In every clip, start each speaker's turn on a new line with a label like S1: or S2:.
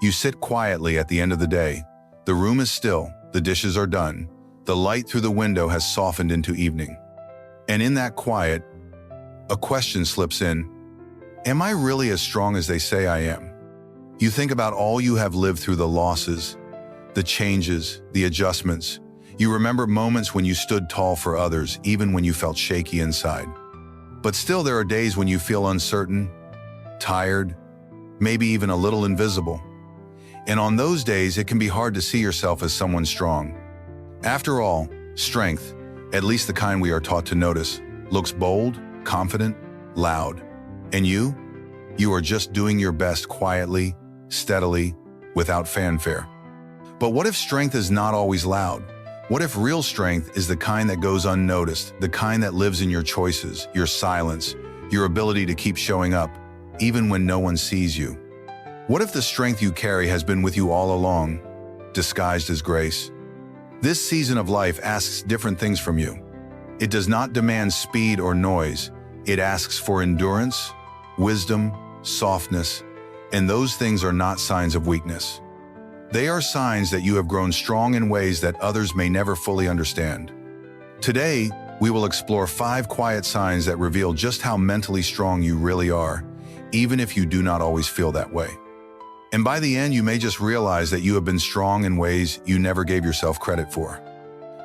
S1: You sit quietly at the end of the day. The room is still, the dishes are done, the light through the window has softened into evening. And in that quiet, a question slips in. Am I really as strong as they say I am? You think about all you have lived through, the losses, the changes, the adjustments. You remember moments when you stood tall for others, even when you felt shaky inside. But still, there are days when you feel uncertain, tired, maybe even a little invisible. And on those days, it can be hard to see yourself as someone strong. After all, strength, at least the kind we are taught to notice, looks bold, confident, loud. And you are just doing your best quietly, steadily, without fanfare. But what if strength is not always loud? What if real strength is the kind that goes unnoticed, the kind that lives in your choices, your silence, your ability to keep showing up, even when no one sees you? What if the strength you carry has been with you all along, disguised as grace? This season of life asks different things from you. It does not demand speed or noise. It asks for endurance, wisdom, softness, and those things are not signs of weakness. They are signs that you have grown strong in ways that others may never fully understand. Today, we will explore 5 quiet signs that reveal just how mentally strong you really are, even if you do not always feel that way. And by the end, you may just realize that you have been strong in ways you never gave yourself credit for.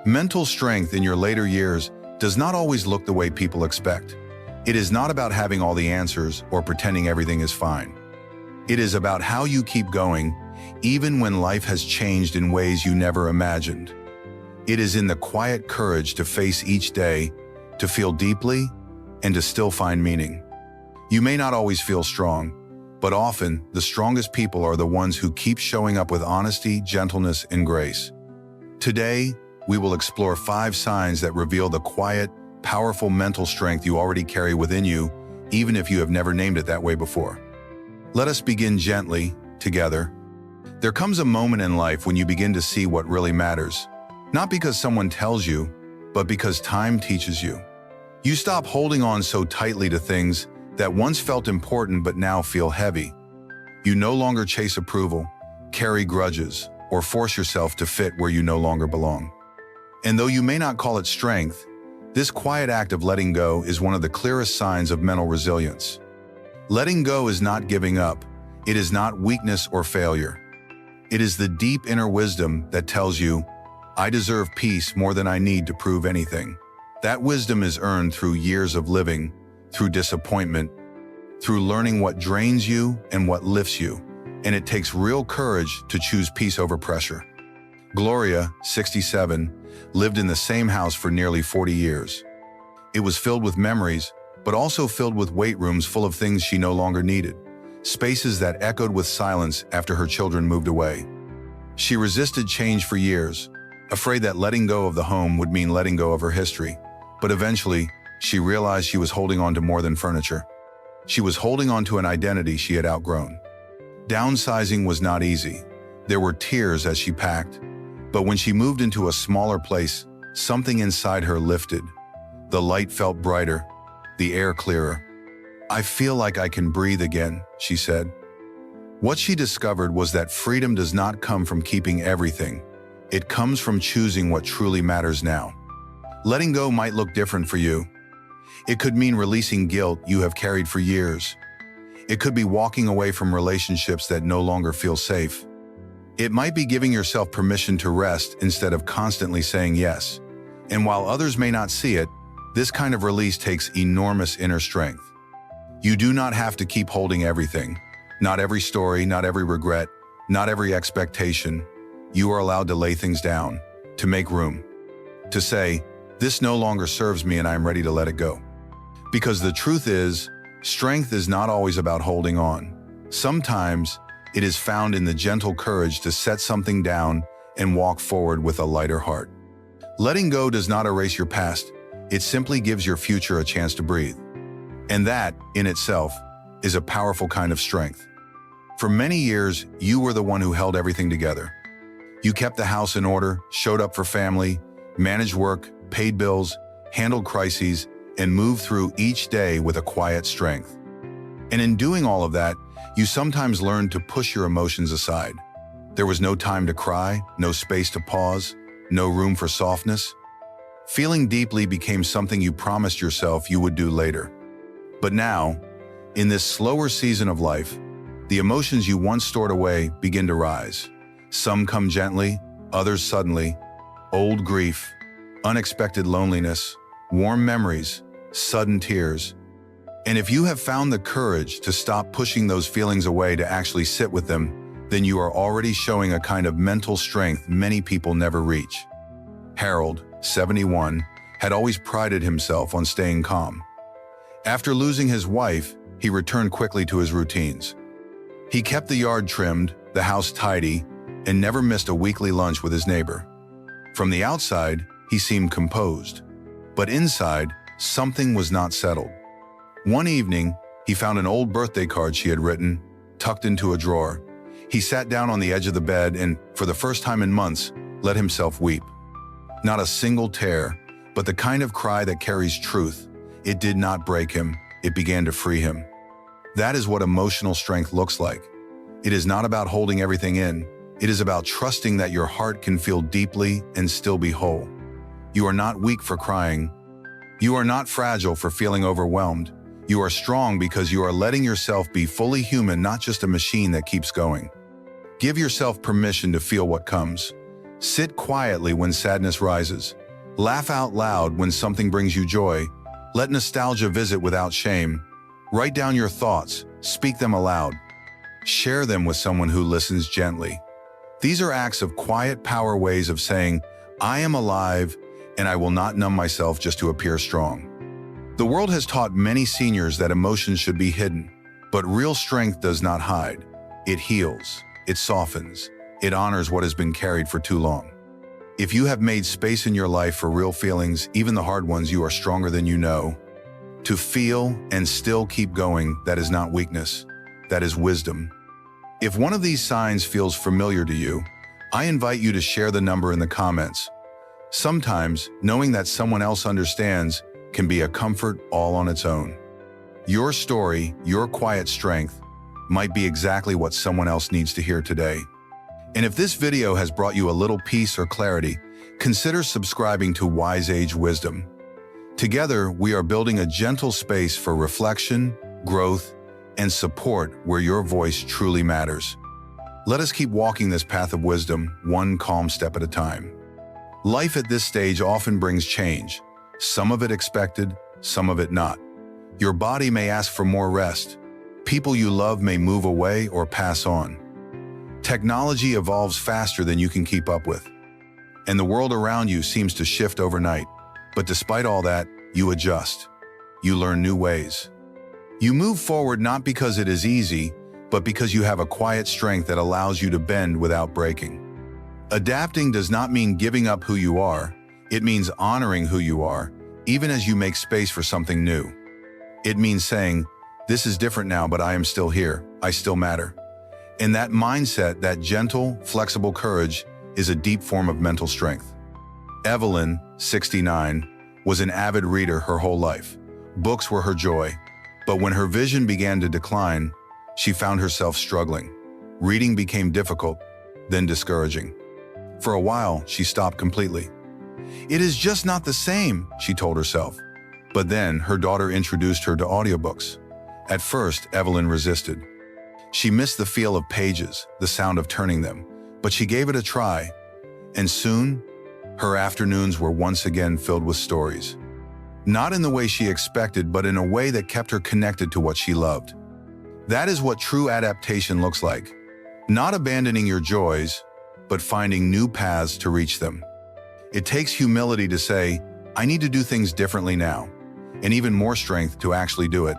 S1: Mental strength in your later years does not always look the way people expect. It is not about having all the answers or pretending everything is fine. It is about how you keep going, even when life has changed in ways you never imagined. It is in the quiet courage to face each day, to feel deeply, and to still find meaning. You may not always feel strong, but often the strongest people are the ones who keep showing up with honesty, gentleness, and grace. Today, we will explore 5 signs that reveal the quiet, powerful mental strength you already carry within you, even if you have never named it that way before. Let us begin gently, together. There comes a moment in life when you begin to see what really matters, not because someone tells you, but because time teaches you. You stop holding on so tightly to things that once felt important but now feel heavy. You no longer chase approval, carry grudges, or force yourself to fit where you no longer belong. And though you may not call it strength, this quiet act of letting go is one of the clearest signs of mental resilience. Letting go is not giving up. It is not weakness or failure. It is the deep inner wisdom that tells you, I deserve peace more than I need to prove anything. That wisdom is earned through years of living, through disappointment, through learning what drains you and what lifts you, and it takes real courage to choose peace over pressure. Gloria, 67, lived in the same house for nearly 40 years. It was filled with memories, but also filled with weight rooms full of things she no longer needed, spaces that echoed with silence after her children moved away. She resisted change for years, afraid that letting go of the home would mean letting go of her history, but eventually, she realized she was holding on to more than furniture. She was holding on to an identity she had outgrown. Downsizing was not easy. There were tears as she packed. But when she moved into a smaller place, something inside her lifted. The light felt brighter, the air clearer. I feel like I can breathe again, she said. What she discovered was that freedom does not come from keeping everything. It comes from choosing what truly matters now. Letting go might look different for you. It could mean releasing guilt you have carried for years. It could be walking away from relationships that no longer feel safe. It might be giving yourself permission to rest instead of constantly saying yes. And while others may not see it, this kind of release takes enormous inner strength. You do not have to keep holding everything. Not every story, not every regret, not every expectation. You are allowed to lay things down, to make room, to say, this no longer serves me and I am ready to let it go. Because the truth is, strength is not always about holding on. Sometimes it is found in the gentle courage to set something down and walk forward with a lighter heart. Letting go does not erase your past. It simply gives your future a chance to breathe. And that, in itself, is a powerful kind of strength. For many years, you were the one who held everything together. You kept the house in order, showed up for family, managed work, paid bills, handled crises, and moved through each day with a quiet strength. And in doing all of that, you sometimes learn to push your emotions aside. There was no time to cry, no space to pause, no room for softness. Feeling deeply became something you promised yourself you would do later. But now, in this slower season of life, the emotions you once stored away begin to rise. Some come gently, others suddenly. Old grief, unexpected loneliness, warm memories, sudden tears. And if you have found the courage to stop pushing those feelings away to actually sit with them, then you are already showing a kind of mental strength many people never reach. Harold, 71, had always prided himself on staying calm. After losing his wife, he returned quickly to his routines. He kept the yard trimmed, the house tidy, and never missed a weekly lunch with his neighbor. From the outside, he seemed composed, but inside, something was not settled. One evening, he found an old birthday card she had written, tucked into a drawer. He sat down on the edge of the bed and, for the first time in months, let himself weep. Not a single tear, but the kind of cry that carries truth. It did not break him, it began to free him. That is what emotional strength looks like. It is not about holding everything in. It is about trusting that your heart can feel deeply and still be whole. You are not weak for crying. You are not fragile for feeling overwhelmed. You are strong because you are letting yourself be fully human, not just a machine that keeps going. Give yourself permission to feel what comes. Sit quietly when sadness rises. Laugh out loud when something brings you joy. Let nostalgia visit without shame. Write down your thoughts, speak them aloud. Share them with someone who listens gently. These are acts of quiet power, ways of saying, I am alive and I will not numb myself just to appear strong. The world has taught many seniors that emotions should be hidden, but real strength does not hide. It heals, it softens, it honors what has been carried for too long. If you have made space in your life for real feelings, even the hard ones, you are stronger than you know. To feel and still keep going, that is not weakness, that is wisdom. If one of these signs feels familiar to you, I invite you to share the number in the comments. Sometimes, knowing that someone else understands can be a comfort all on its own. Your story, your quiet strength, might be exactly what someone else needs to hear today. And if this video has brought you a little peace or clarity, consider subscribing to WiseAge Wisdom. Together, we are building a gentle space for reflection, growth, and support where your voice truly matters. Let us keep walking this path of wisdom, one calm step at a time. Life at this stage often brings change, some of it expected, some of it not. Your body may ask for more rest. People you love may move away or pass on. Technology evolves faster than you can keep up with. And the world around you seems to shift overnight. But despite all that, you adjust. You learn new ways. You move forward not because it is easy, but because you have a quiet strength that allows you to bend without breaking. Adapting does not mean giving up who you are. It means honoring who you are, even as you make space for something new. It means saying, this is different now, but I am still here. I still matter. And that mindset, that gentle, flexible courage, is a deep form of mental strength. Evelyn, 69, was an avid reader her whole life. Books were her joy. But when her vision began to decline, she found herself struggling. Reading became difficult, then discouraging. For a while, she stopped completely. It is just not the same, she told herself. But then her daughter introduced her to audiobooks. At first, Evelyn resisted. She missed the feel of pages, the sound of turning them, but she gave it a try. And soon, her afternoons were once again filled with stories. Not in the way she expected, but in a way that kept her connected to what she loved. That is what true adaptation looks like. Not abandoning your joys, but finding new paths to reach them. It takes humility to say, I need to do things differently now, and even more strength to actually do it.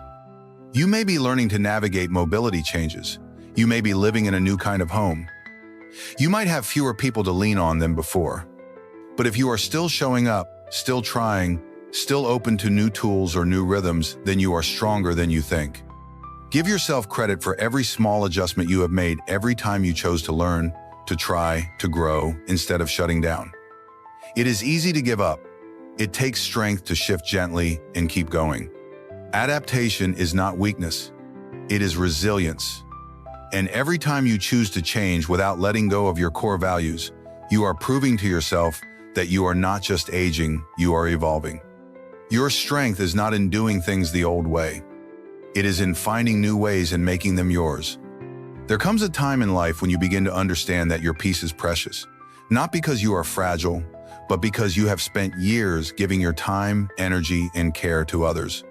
S1: You may be learning to navigate mobility changes. You may be living in a new kind of home. You might have fewer people to lean on than before. But if you are still showing up, still trying, still open to new tools or new rhythms, then you are stronger than you think. Give yourself credit for every small adjustment you have made every time you chose to learn, to try, to grow, instead of shutting down. It is easy to give up. It takes strength to shift gently and keep going. Adaptation is not weakness. It is resilience. And every time you choose to change without letting go of your core values, you are proving to yourself that you are not just aging, you are evolving. Your strength is not in doing things the old way. It is in finding new ways and making them yours. There comes a time in life when you begin to understand that your peace is precious, not because you are fragile, but because you have spent years giving your time, energy, and care to others.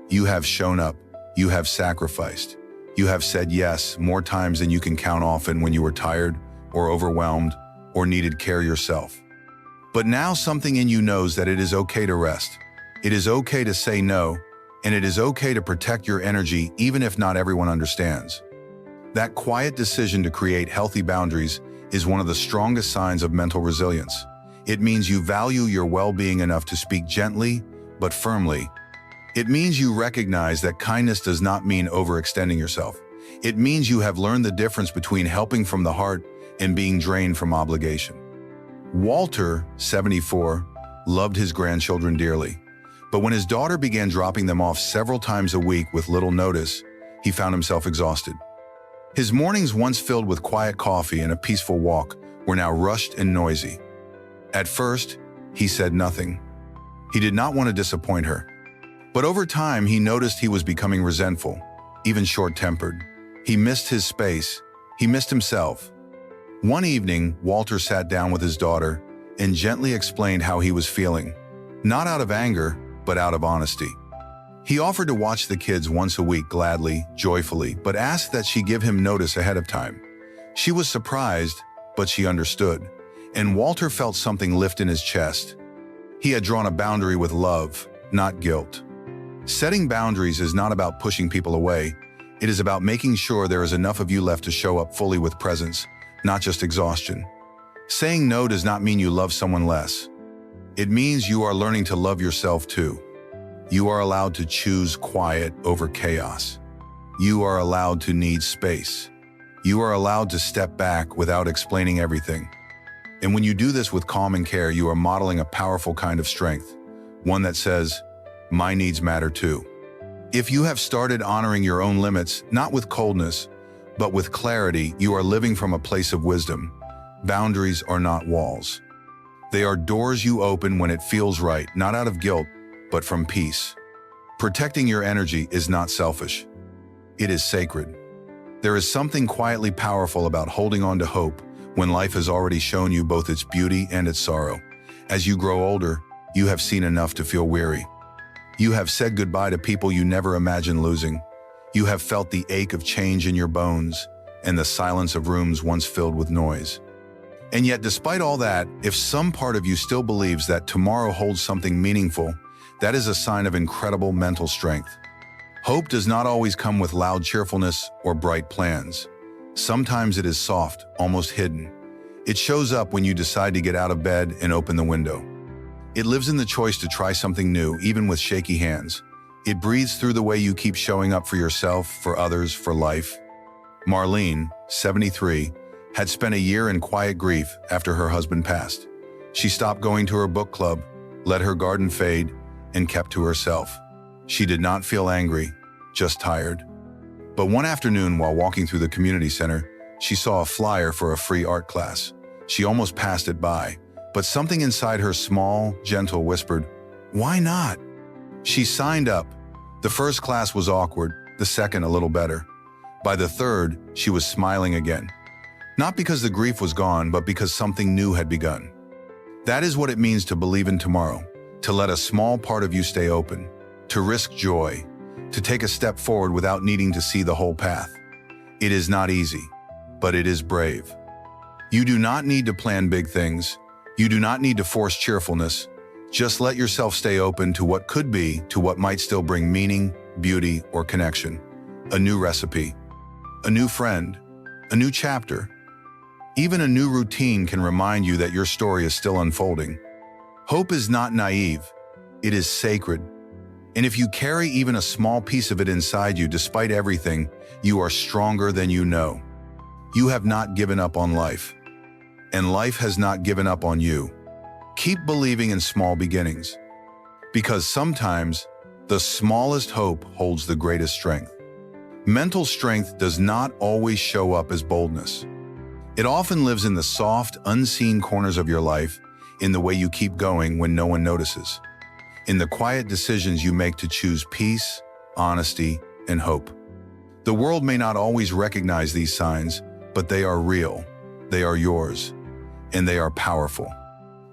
S1: You have shown up, you have sacrificed, you have said yes more times than you can count often when you were tired or overwhelmed or needed care yourself. But now something in you knows that it is okay to rest. It is okay to say no, and it is okay to protect your energy even if not everyone understands. That quiet decision to create healthy boundaries is one of the strongest signs of mental resilience. It means you value your well-being enough to speak gently, but firmly. It means you recognize that kindness does not mean overextending yourself. It means you have learned the difference between helping from the heart and being drained from obligation. Walter, 74, loved his grandchildren dearly. But when his daughter began dropping them off several times a week with little notice, he found himself exhausted. His mornings, once filled with quiet coffee and a peaceful walk, were now rushed and noisy. At first, he said nothing. He did not want to disappoint her. But over time, he noticed he was becoming resentful, even short-tempered. He missed his space. He missed himself. One evening, Walter sat down with his daughter and gently explained how he was feeling, not out of anger, but out of honesty. He offered to watch the kids once a week gladly, joyfully, but asked that she give him notice ahead of time. She was surprised, but she understood, and Walter felt something lift in his chest. He had drawn a boundary with love, not guilt. Setting boundaries is not about pushing people away. It is about making sure there is enough of you left to show up fully with presence, not just exhaustion. Saying no does not mean you love someone less. It means you are learning to love yourself too. You are allowed to choose quiet over chaos. You are allowed to need space. You are allowed to step back without explaining everything. And when you do this with calm and care, you are modeling a powerful kind of strength, one that says, my needs matter too. If you have started honoring your own limits, not with coldness, but with clarity, you are living from a place of wisdom. Boundaries are not walls. They are doors you open when it feels right, not out of guilt, but from peace. Protecting your energy is not selfish. It is sacred. There is something quietly powerful about holding on to hope when life has already shown you both its beauty and its sorrow. As you grow older, you have seen enough to feel weary. You have said goodbye to people you never imagined losing. You have felt the ache of change in your bones and the silence of rooms once filled with noise. And yet, despite all that, if some part of you still believes that tomorrow holds something meaningful, that is a sign of incredible mental strength. Hope does not always come with loud cheerfulness or bright plans. Sometimes it is soft, almost hidden. It shows up when you decide to get out of bed and open the window. It lives in the choice to try something new, even with shaky hands. It breathes through the way you keep showing up for yourself, for others, for life. Marlene, 73, had spent a year in quiet grief after her husband passed. She stopped going to her book club, let her garden fade, and kept to herself. She did not feel angry, just tired. But one afternoon, while walking through the community center, she saw a flyer for a free art class. She almost passed it by, but something inside her, small, gentle, whispered, "Why not?" She signed up. The first class was awkward, the second a little better. By the third, she was smiling again. Not because the grief was gone, but because something new had begun. That is what it means to believe in tomorrow, to let a small part of you stay open, to risk joy, to take a step forward without needing to see the whole path. It is not easy, but it is brave. You do not need to plan big things. You do not need to force cheerfulness. Just let yourself stay open to what could be, to what might still bring meaning, beauty, or connection. A new recipe, a new friend, a new chapter. Even a new routine can remind you that your story is still unfolding. Hope is not naive. It is sacred. And if you carry even a small piece of it inside you, despite everything, you are stronger than you know. You have not given up on life, and life has not given up on you. Keep believing in small beginnings, because sometimes the smallest hope holds the greatest strength. Mental strength does not always show up as boldness. It often lives in the soft, unseen corners of your life, in the way you keep going when no one notices, in the quiet decisions you make to choose peace, honesty, and hope. The world may not always recognize these signs, but they are real, they are yours, and they are powerful.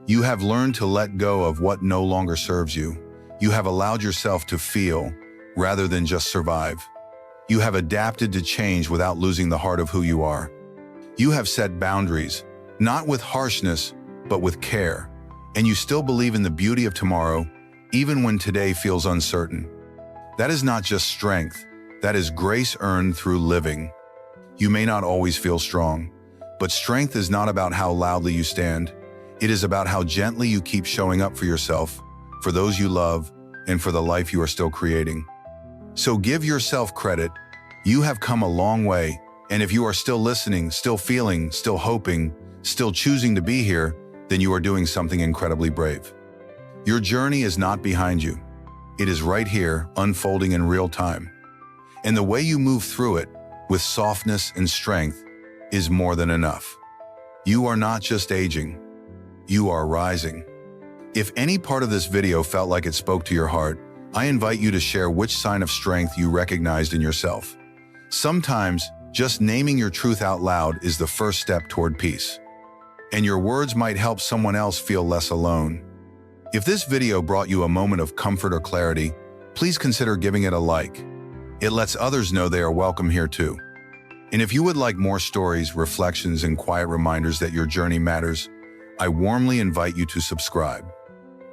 S1: You have learned to let go of what no longer serves you. You have allowed yourself to feel, rather than just survive. You have adapted to change without losing the heart of who you are. You have set boundaries, not with harshness, but with care, and you still believe in the beauty of tomorrow, even when today feels uncertain. That is not just strength, that is grace earned through living. You may not always feel strong, but strength is not about how loudly you stand. It is about how gently you keep showing up for yourself, for those you love, and for the life you are still creating. So give yourself credit. You have come a long way, and if you are still listening, still feeling, still hoping, still choosing to be here, then you are doing something incredibly brave. Your journey is not behind you. It is right here, unfolding in real time. And the way you move through it, with softness and strength, is more than enough. You are not just aging. You are rising. If any part of this video felt like it spoke to your heart, I invite you to share which sign of strength you recognized in yourself. Sometimes, just naming your truth out loud is the first step toward peace. And your words might help someone else feel less alone. If this video brought you a moment of comfort or clarity, please consider giving it a like. It lets others know they are welcome here too. And if you would like more stories, reflections, and quiet reminders that your journey matters, I warmly invite you to subscribe.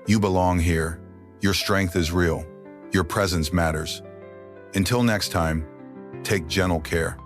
S1: You belong here. Your strength is real. Your presence matters. Until next time, take gentle care.